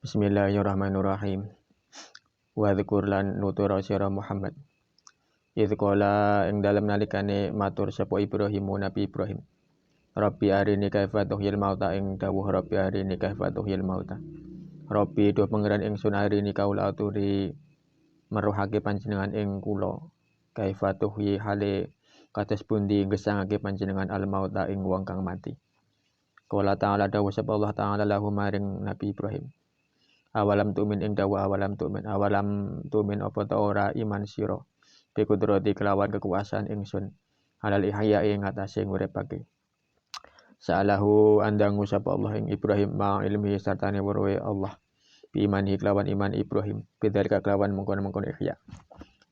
Bismillahirrahmanirrahim. Wa dzkur lan nutur sira Muhammad. Idz qala ing dalem nalikane matur sapa Ibrahim Nabi Ibrahim. Rabbi arini kaifa tuhyil mauta ing dawuh Rabbi arini kaifa tuhyil mauta. Rabbi duh pangeran ingsun arini kaula aturi meruhake panjenengan ing kula. Kaifa tuhyi hale kados pundi gesangake panjenengan al mauta ing wong kang mati. Qala ta'ala dawuh sapa Allah ta'ala lahu maring Nabi Ibrahim. Awalam tu'min ing dawa awalam tu'min apa ta ora iman sira bi kudrati kelawan kekuasaan ingsun halal ihya ing atase nguripake sa'alahu andangu sapa Allah ing Ibrahim ma ilmi sartane weruhe Allah bi imani kelawan iman Ibrahim bidzalika kelawan mengkon-mengkon ihya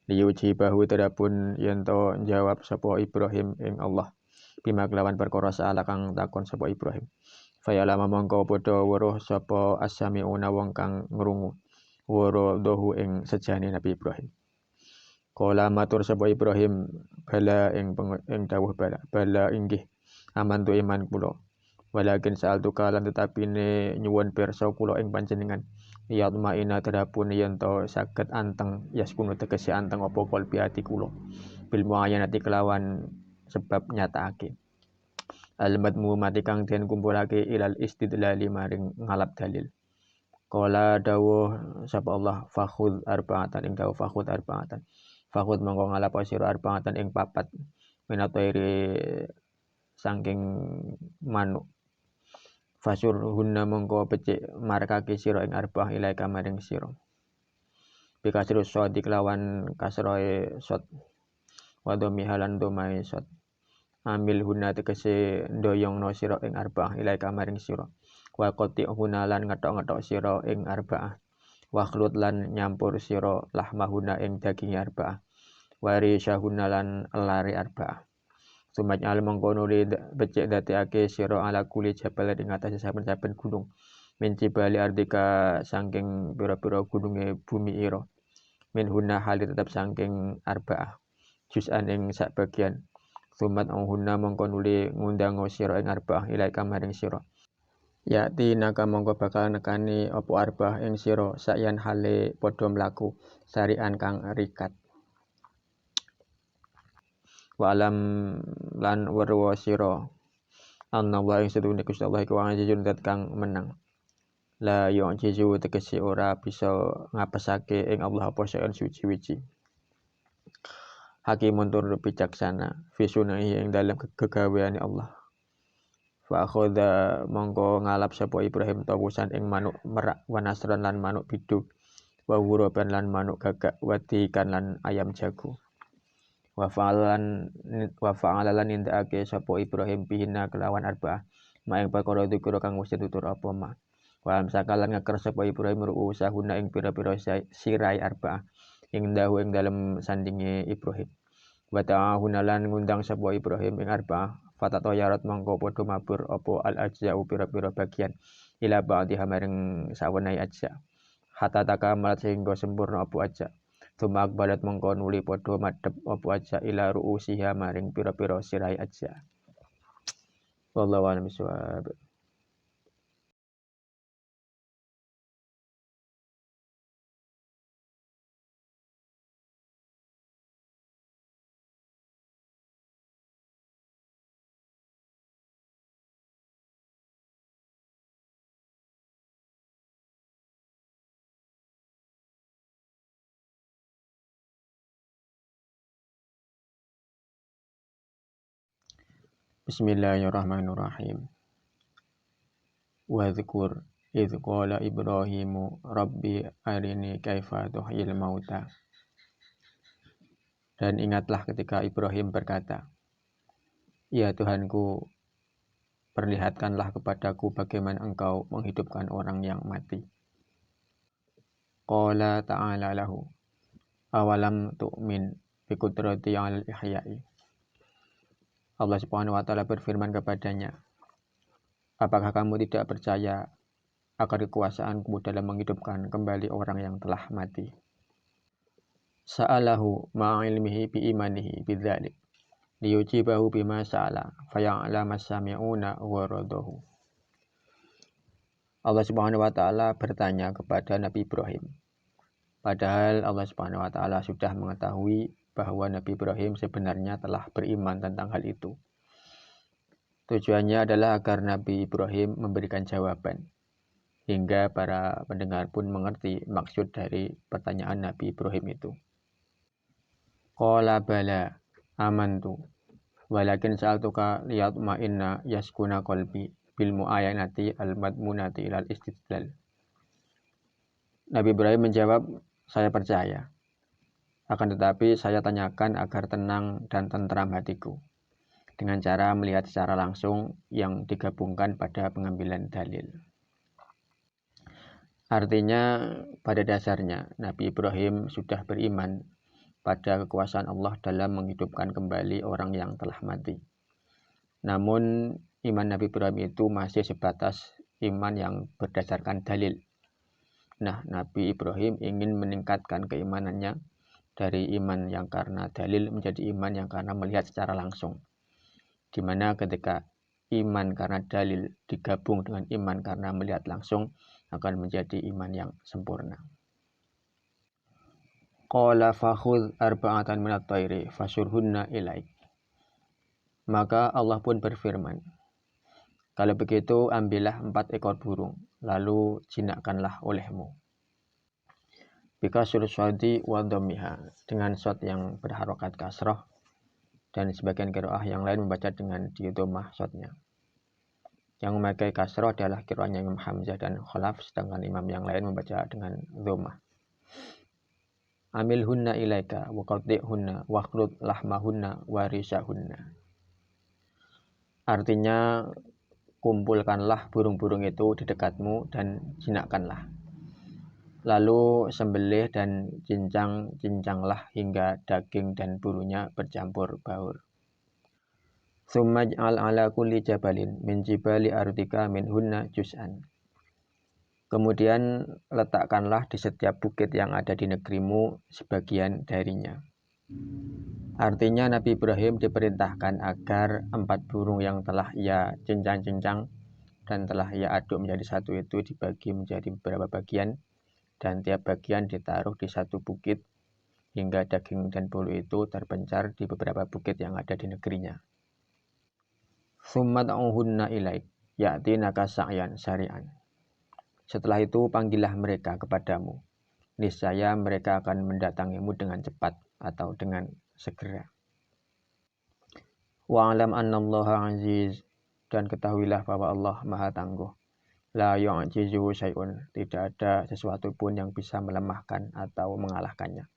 liyujibahu terapun yen to jawab sapa Ibrahim ing Allah bima kelawan perkara saala kang takon sapa Ibrahim. Faya lama mongko padha weruh sapa as-sami'una wong kang ngrungu weruh dohu ing sejane Nabi Ibrahim. Kala matur sapa Ibrahim bala ing dawuh bala inggih amantu iman kula. Walakin sa'altu kalan tetapine nyuwun pirsa kula ing panjenengan. Yatmaina terapun yen to saged anteng yaskunu tegese anteng apa kalbi ati kula. Bil muayyanati kelawan sebab nyatakake. Al-madmu mati kang den kumpulake ilal istidlali maring ngalap dalil. Qala dawuh sapa Allah fakhudh arba'atan ing dawuh fakhudh arba'atan. Fakhudh mongko ngalap sira arba'atan ing papat minatairi saking manuk. Fasurhunna mongko becik markake sira ing arba'ah ilaika maring sira. Bikasrus shadi kelawan kasroe shad wa dhammi halan dhamai shad. Amil huna tegese ndoyongno sira ing arba'ah ilaika maring sira wa qati huna lan ngethok-ngethok sira ing arba'ah wa khlut lan nyampur sira lahmahuna ing daging arba'ah wa risahuna lan lari arba'ah sumat al mongko nuli becik dateake sira ala kuli jabal ing atase saben-saben gunung min cibali ardika saking pira-pira gununge bumi ira min huna hali tetep saking arba'ah juz'an ing sak bagian sumat hunna mongko nuli ngundang sira ing arba'ah ilaika maring sira. Yati naka mongko bakal nekani apa arba'ah ing sira sakyan hale padha mlaku sarian kang rikat. Wa alam lan weruh sira annallaha ing sedune Gusti Allah iku wajibun zat kang menang. La yu'jizu tegese ora bisa ngapesake ing Allah apa saen suci-wici. Hakimun tur bijaksana fisunahi ing dalam kegaweane Allah. Fa akhadha mongko ngalap sapa Ibrahim tawusan ing manuk merak wa nasran lan manuk bidhu wa huraban lan manuk gagak wa dikan lan ayam jago. Wa fa'alan nindakake sapa Ibrahim bihina kelawan arba'ah ma ing perkara dikira kang wis tutur apa ma. Wa amsakalan ngeker sapa Ibrahim ru'usahuna ing pira-pira sirai arba'ah ing dahu ing dalem sandinge Ibrahim. Wa ta'ahuna lan ngundang sapa Ibrahim ing arba'ah fatatayarat mongko padha mabur apa al ajza'u pira-pira bagian ila ba'diha maring sawenehe ajza hatta takamal sehingga sempurna apa ajza tumak balat mongko nuli padha madhep apa ajza ila ru'usiha maring pira-pira sirai ajza. Wallahu a'lam bishawab. Bismillahirrahmanirrahim. Wa dzkur idz qala Ibrahimu Rabbi arini kaifa tuhyil mauta. Dan ingatlah ketika Ibrahim berkata, ya Tuhanku, perlihatkanlah kepadaku bagaimana engkau menghidupkan orang yang mati. Qala ta'ala lahu awalam tu'min bi qudrati al ihya'i. Allah Subhanahu wa taala berfirman kepadanya, apakah kamu tidak percaya akan kekuasaanku dalam menghidupkan kembali orang yang telah mati? Sa'alahu ma'ilmihi bi imanihi bidzalik liyujibahu bima sa'ala faya'lama as-sami'una wa radahu. Allah Subhanahu wa taala bertanya kepada Nabi Ibrahim. Padahal Allah Subhanahu wa taala sudah mengetahui bahwa Nabi Ibrahim sebenarnya telah beriman tentang hal itu. Tujuannya adalah agar Nabi Ibrahim memberikan jawaban, hingga para pendengar pun mengerti maksud dari pertanyaan Nabi Ibrahim itu. Qala bala amantu walakin sa'altuka liyatma'inna yaskuna qalbi bil mu'ayanati al-madmunati ilal istidlal. Nabi Ibrahim menjawab, saya percaya. Akan tetapi saya tanyakan agar tenang dan tentram hatiku, dengan cara melihat secara langsung yang digabungkan pada pengambilan dalil. Artinya pada dasarnya Nabi Ibrahim sudah beriman pada kekuasaan Allah dalam menghidupkan kembali orang yang telah mati. Namun iman Nabi Ibrahim itu masih sebatas iman yang berdasarkan dalil. Nah, Nabi Ibrahim ingin meningkatkan keimanannya dari iman yang karena dalil menjadi iman yang karena melihat secara langsung. Di mana ketika iman karena dalil digabung dengan iman karena melihat langsung akan menjadi iman yang sempurna. Qala fakhudh arba'atan minat tayri fasurhunna ilaik. Maka Allah pun berfirman, kalau begitu ambillah 4 ekor burung, lalu jinakkanlah olehmu. Bikasur syadi wa dhammiha, dengan shad yang berharokat kasrah, dan sebagian qiraah yang lain membaca dengan didhammah shadnya. Yang memakai kasrah adalah qiraahnya Imam Hamzah dan Khalaf, sedangkan imam yang lain membaca dengan dhammah. Amilhunna ilaika wa qaddi'hunna wa akhlud lahmahunna wa risahunna. Artinya, kumpulkanlah burung-burung itu di dekatmu dan jinakkanlah. Lalu sembelih dan cincanglah hingga daging dan bulunya bercampur baur. Tsumma ij'al ala kulli jabalin min jibali ardika minhunna juz'an. Kemudian letakkanlah di setiap bukit yang ada di negerimu sebagian darinya. Artinya Nabi Ibrahim diperintahkan agar 4 burung yang telah ia cincang-cincang dan telah ia aduk menjadi satu itu dibagi menjadi beberapa bagian, dan tiap bagian ditaruh di satu bukit hingga daging dan bulu itu terpencar di beberapa bukit yang ada di negerinya. Tsumma da'uhunna ilaik ya'tinaka sa'yan sari'an. Setelah itu panggillah mereka kepadamu, niscaya mereka akan mendatangimu dengan cepat atau dengan segera. Wa'alam annallaha aziz, dan ketahuilah bahwa Allah Maha Tangguh. La yu'jizuhu syai'un, tidak ada sesuatu pun yang bisa melemahkan atau mengalahkannya.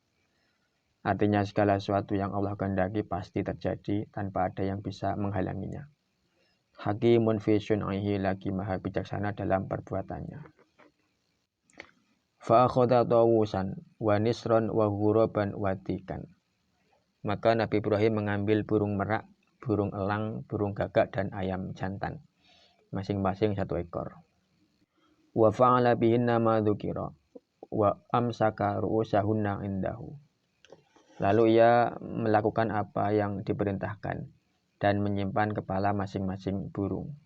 Artinya segala sesuatu yang Allah kehendaki pasti terjadi tanpa ada yang bisa menghalanginya. Hakimun fi syun'ihi, lagi maha bijaksana dalam perbuatannya. Fa akhadha tawusan wa nisran wa ghuraban wa tikan. Maka Nabi Ibrahim mengambil burung merak, burung elang, burung gagak, dan ayam jantan, masing-masing 1 ekor. Wa fa'ala bihinna ma dzukira wa amsaka ru'usahunna indahu. Lalu ia melakukan apa yang diperintahkan dan menyimpan kepala masing-masing burung.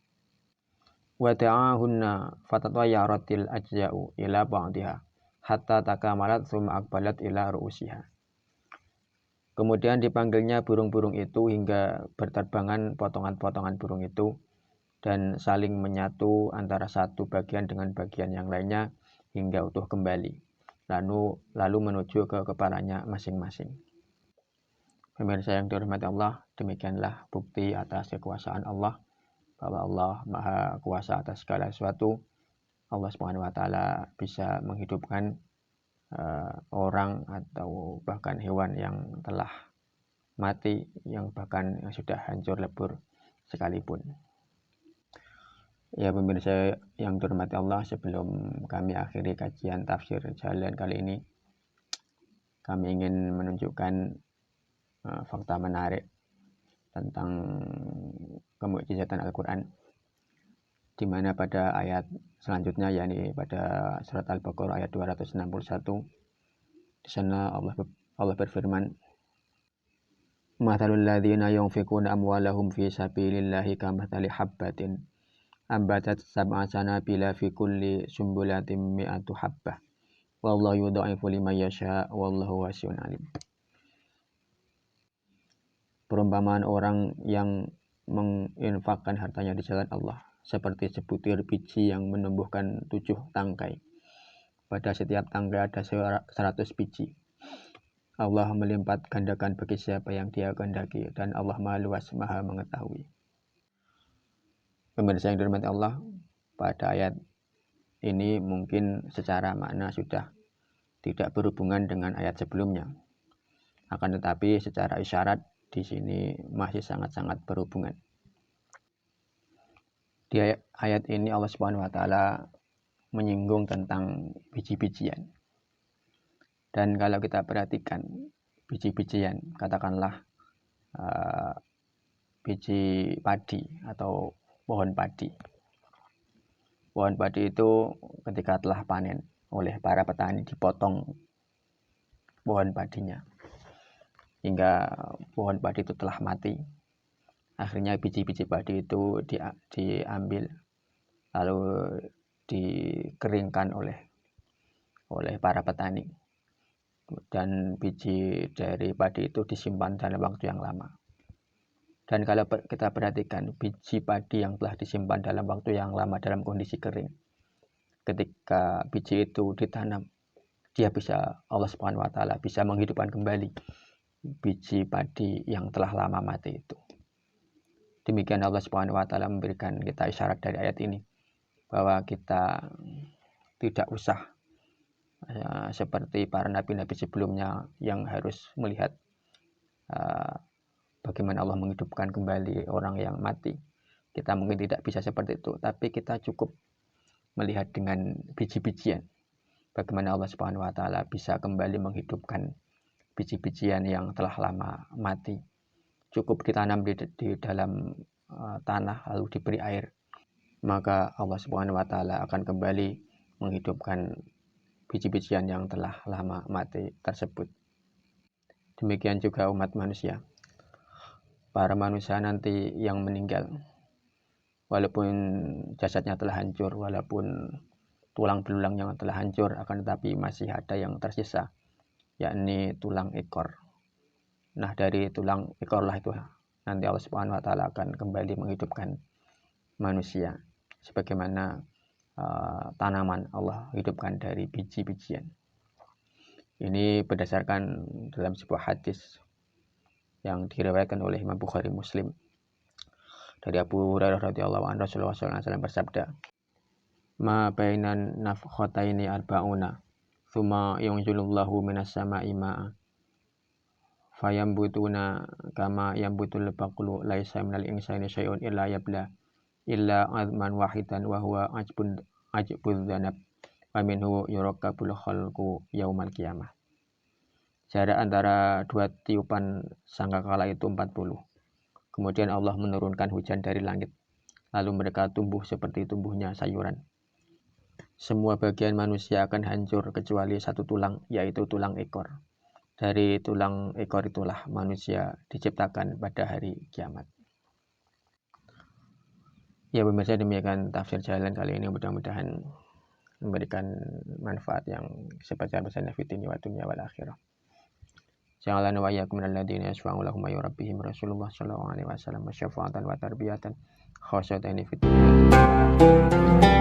Wa da'ahunna fatatayyaratil ajza'u ila ba'diha hatta takamalat tsumma aqbalat ila ru'usiha. Kemudian dipanggilnya burung-burung itu hingga berterbangan potongan-potongan burung itu dan saling menyatu antara satu bagian dengan bagian yang lainnya hingga utuh kembali, lalu menuju ke kepalanya masing-masing. Pemirsa yang dihormati Allah, demikianlah bukti atas kekuasaan Allah, bahwa Allah Maha Kuasa atas segala sesuatu. Allah Subhanahu wa taala bisa menghidupkan orang atau bahkan hewan yang telah mati, yang bahkan yang sudah hancur lebur sekalipun. Ya pemirsa yang dihormati Allah, sebelum kami akhiri kajian tafsir Jalalain kali ini, kami ingin menunjukkan fakta menarik tentang kemukjizatan Al-Quran, di mana pada ayat selanjutnya, yakni pada surat Al-Baqarah ayat 261, di sana Allah berfirman, Mathalul ladzina yunfikuna amwalahum fi sabilillahi kamathali habbatin ambatat sab'a sanabila fi kulli sumbulatin mi'atu habbah. Wallahu yudha'ifu liman yasha' wallahu wasi'un alim. Perumpamaan orang yang menginfakkan hartanya di jalan Allah seperti sebutir biji yang menumbuhkan 7 tangkai. Pada setiap tangkai ada 100 biji. Allah melipat gandakan bagi siapa yang Dia kehendaki, dan Allah Maha Luas, Maha mengetahui. Pemirsa yang dirahmati Allah, pada ayat ini mungkin secara makna sudah tidak berhubungan dengan ayat sebelumnya. Akan tetapi secara isyarat di sini masih sangat-sangat berhubungan. Di ayat ini Allah Subhanahu wa taala menyinggung tentang biji-bijian. Dan kalau kita perhatikan biji-bijian, katakanlah biji padi atau pohon padi. Pohon padi itu ketika telah panen oleh para petani dipotong pohon padinya hingga pohon padi itu telah mati. Akhirnya biji-biji padi itu diambil lalu dikeringkan oleh para petani. Dan biji dari padi itu disimpan dalam waktu yang lama. Dan kalau kita perhatikan biji padi yang telah disimpan dalam waktu yang lama dalam kondisi kering, ketika biji itu ditanam, Allah Subhanahu wa taala bisa menghidupkan kembali biji padi yang telah lama mati itu. Demikian Allah Subhanahu wa taala memberikan kita isyarat dari ayat ini bahwa kita tidak usah seperti para nabi-nabi sebelumnya yang harus melihat bagaimana Allah menghidupkan kembali orang yang mati. Kita mungkin tidak bisa seperti itu, tapi kita cukup melihat dengan biji-bijian bagaimana Allah Subhanahu wa taala bisa kembali menghidupkan biji-bijian yang telah lama mati. Cukup ditanam di dalam tanah lalu diberi air, maka Allah Subhanahu wa taala akan kembali menghidupkan biji-bijian yang telah lama mati tersebut. Demikian juga umat manusia. Para manusia nanti yang meninggal, walaupun jasadnya telah hancur, walaupun tulang belulangnya telah hancur, akan tetapi masih ada yang tersisa, yakni tulang ekor. Nah, dari tulang ekorlah itu nanti Allah Subhanahu wa taala akan kembali menghidupkan manusia sebagaimana tanaman Allah hidupkan dari biji-bijian. Ini berdasarkan dalam sebuah hadis yang diriwayatkan oleh Imam Bukhari Muslim dari Abu Hurairah radhiyallahu anhu, Rasulullah SAW bersabda, "Ma bainan nafkhataini arba'una, tsumma yunzilullahu minas sama'i ma'a, fayambutuna kama yambutul baqlu, laisa minal insani syai'un illa yabla illa azman wahidan wa huwa ajbud dzanab wa minhu yurakkabul khalqu yaumal qiyamah." Jarak antara dua tiupan sangkakala itu 40. Kemudian Allah menurunkan hujan dari langit, lalu mereka tumbuh seperti tumbuhnya sayuran. Semua bagian manusia akan hancur kecuali satu tulang, yaitu tulang ekor. Dari tulang ekor itulah manusia diciptakan pada hari kiamat. Ya pemirsa, demikian tafsir jalan kali ini, mudah-mudahan memberikan manfaat yang sebesar-besarnya fid dunya wa dunya wal akhirah. Ja'alana wa iyyakum minal ladzina yashfa'u lahum wa yurabbihim Rasulullah sallallahu alaihi wasallam syafa'atan wa tarbiyatan khasyatan fid dunya.